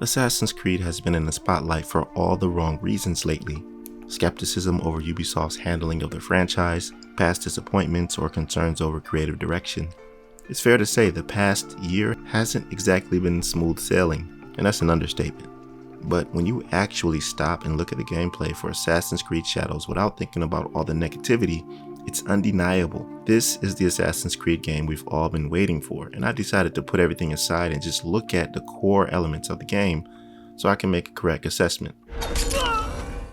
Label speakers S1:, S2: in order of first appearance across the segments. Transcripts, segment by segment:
S1: Assassin's Creed has been in the spotlight for all the wrong reasons lately. Skepticism over Ubisoft's handling of the franchise, past disappointments, or concerns over creative direction. It's fair to say the past year hasn't exactly been smooth sailing, and that's an understatement. But when you actually stop and look at the gameplay for Assassin's Creed Shadows without thinking about all the negativity, it's undeniable. This is the Assassin's Creed game we've all been waiting for, and I decided to put everything aside and just look at the core elements of the game so I can make a correct assessment.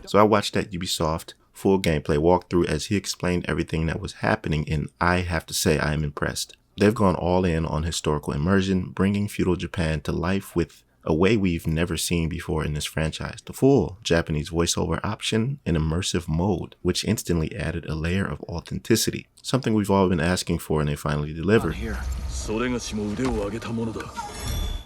S1: So I watched that Ubisoft full gameplay walkthrough as he explained everything that was happening, and I have to say I am impressed. They've gone all in on historical immersion, bringing feudal Japan to life with a way we've never seen before in this franchise. The full Japanese voiceover option in immersive mode, which instantly added a layer of authenticity. Something we've all been asking for and they finally delivered.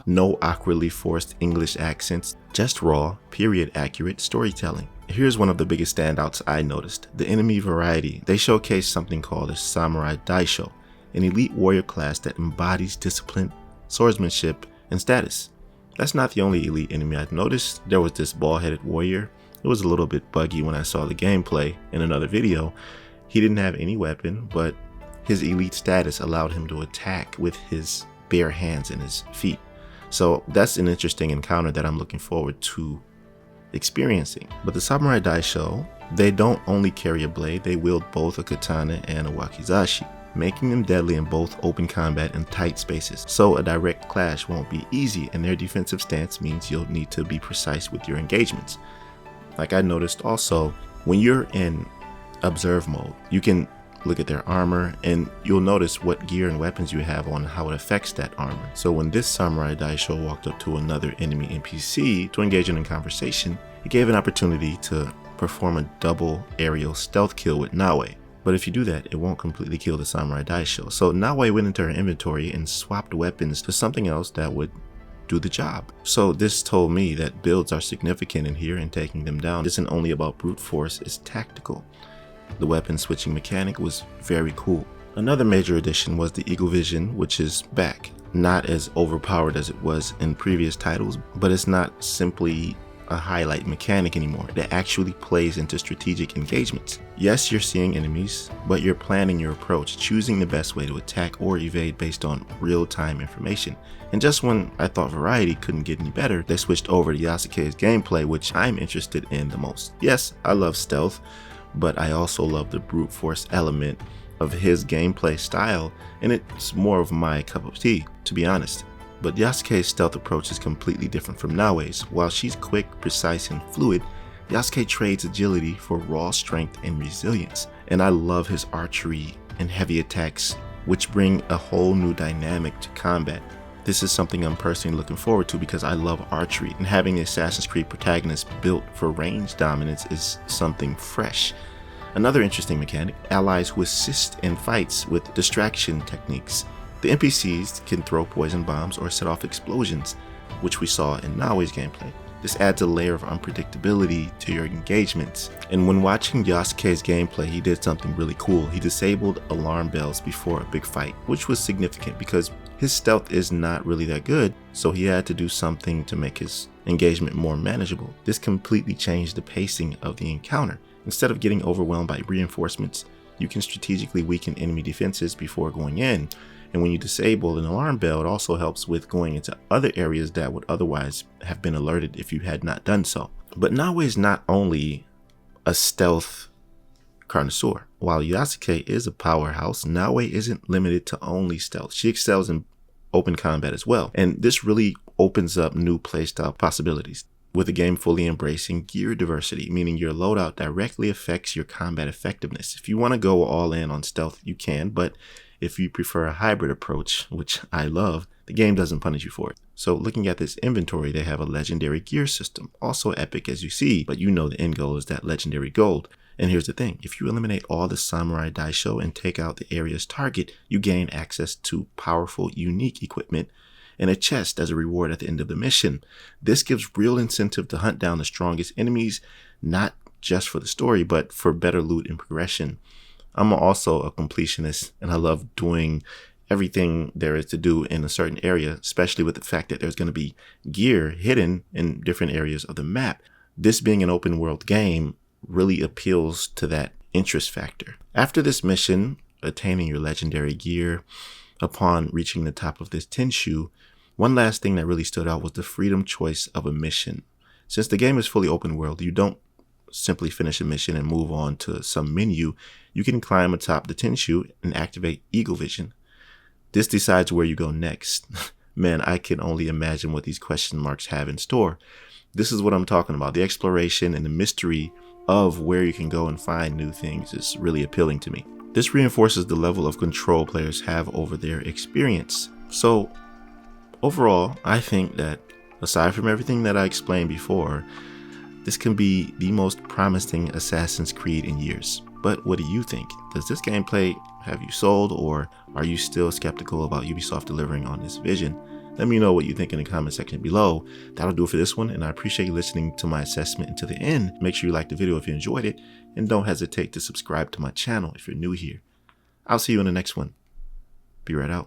S1: No awkwardly forced English accents, just raw, period accurate storytelling. Here's one of the biggest standouts I noticed. The enemy variety. They showcased something called a Samurai Daishō, an elite warrior class that embodies discipline, swordsmanship, and status. That's not the only elite enemy I've noticed. There was this bald-headed warrior. It was a little bit buggy when I saw the gameplay in another video. He didn't have any weapon, but his elite status allowed him to attack with his bare hands and his feet. So that's an interesting encounter that I'm looking forward to experiencing. But the Samurai Daishō, they don't only carry a blade, they wield both a katana and a wakizashi, making them deadly in both open combat and tight spaces. So a direct clash won't be easy, and their defensive stance means you'll need to be precise with your engagements. Like I noticed also, when you're in observe mode, you can look at their armor and you'll notice what gear and weapons you have on and how it affects that armor. So when this Samurai Daishō walked up to another enemy NPC to engage in a conversation, it gave an opportunity to perform a double aerial stealth kill with Naoe. But if you do that, it won't completely kill the Samurai Daishō. So Naoe went into her inventory and swapped weapons to something else that would do the job. So this told me that builds are significant in here, and taking them down isn't only about brute force, it's tactical. The weapon switching mechanic was very cool. Another major addition was the Eagle Vision, which is back. Not as overpowered as it was in previous titles, but it's not simply a highlight mechanic anymore. It actually plays into strategic engagements. Yes, you're seeing enemies, but you're planning your approach, choosing the best way to attack or evade based on real-time information. And just when I thought variety couldn't get any better, they switched over to Yasuke's gameplay, which I'm interested in the most. Yes, I love stealth, but I also love the brute force element of his gameplay style, and it's more of my cup of tea, to be honest. But Yasuke's stealth approach is completely different from Naoe's. While she's quick, precise, and fluid, Yasuke trades agility for raw strength and resilience. And I love his archery and heavy attacks, which bring a whole new dynamic to combat. This is something I'm personally looking forward to because I love archery, and having the Assassin's Creed protagonist built for range dominance is something fresh. Another interesting mechanic, allies who assist in fights with distraction techniques. The NPCs can throw poison bombs or set off explosions, which we saw in Naoe's gameplay. This adds a layer of unpredictability to your engagements. And when watching Yasuke's gameplay, he did something really cool. He disabled alarm bells before a big fight, which was significant because his stealth is not really that good, so he had to do something to make his engagement more manageable. This completely changed the pacing of the encounter. Instead of getting overwhelmed by reinforcements, you can strategically weaken enemy defenses before going in. And when you disable an alarm bell, it also helps with going into other areas that would otherwise have been alerted if you had not done so. But Naoe is not only a stealth connoisseur. While Yasuke is a powerhouse, Naoe isn't limited to only stealth. She excels in open combat as well. And this really opens up new playstyle possibilities, with the game fully embracing gear diversity, meaning your loadout directly affects your combat effectiveness. If you want to go all in on stealth, you can, but if you prefer a hybrid approach, which I love, the game doesn't punish you for it. So looking at this inventory, they have a legendary gear system, also epic as you see, but you know the end goal is that legendary gold. And here's the thing, if you eliminate all the Samurai Daishō and take out the area's target, you gain access to powerful, unique equipment and a chest as a reward at the end of the mission. This gives real incentive to hunt down the strongest enemies, not just for the story, but for better loot and progression. I'm also a completionist, and I love doing everything there is to do in a certain area, especially with the fact that there's going to be gear hidden in different areas of the map. This being an open world game really appeals to that interest factor. After this mission, attaining your legendary gear, upon reaching the top of this Tenchu, one last thing that really stood out was the freedom choice of a mission. Since the game is fully open world, you don't simply finish a mission and move on to some menu. You can climb atop the Tenchu and activate Eagle Vision. This decides where you go next. Man, I can only imagine what these question marks have in store. This is what I'm talking about. The exploration and the mystery of where you can go and find new things is really appealing to me. This reinforces the level of control players have over their experience. So overall, I think that aside from everything that I explained before, this can be the most promising Assassin's Creed in years. But what do you think? Does this gameplay have you sold, or are you still skeptical about Ubisoft delivering on this vision? Let me know what you think in the comment section below. That'll do it for this one, and I appreciate you listening to my assessment until the end. Make sure you like the video if you enjoyed it, and don't hesitate to subscribe to my channel if you're new here. I'll see you in the next one. Be right out.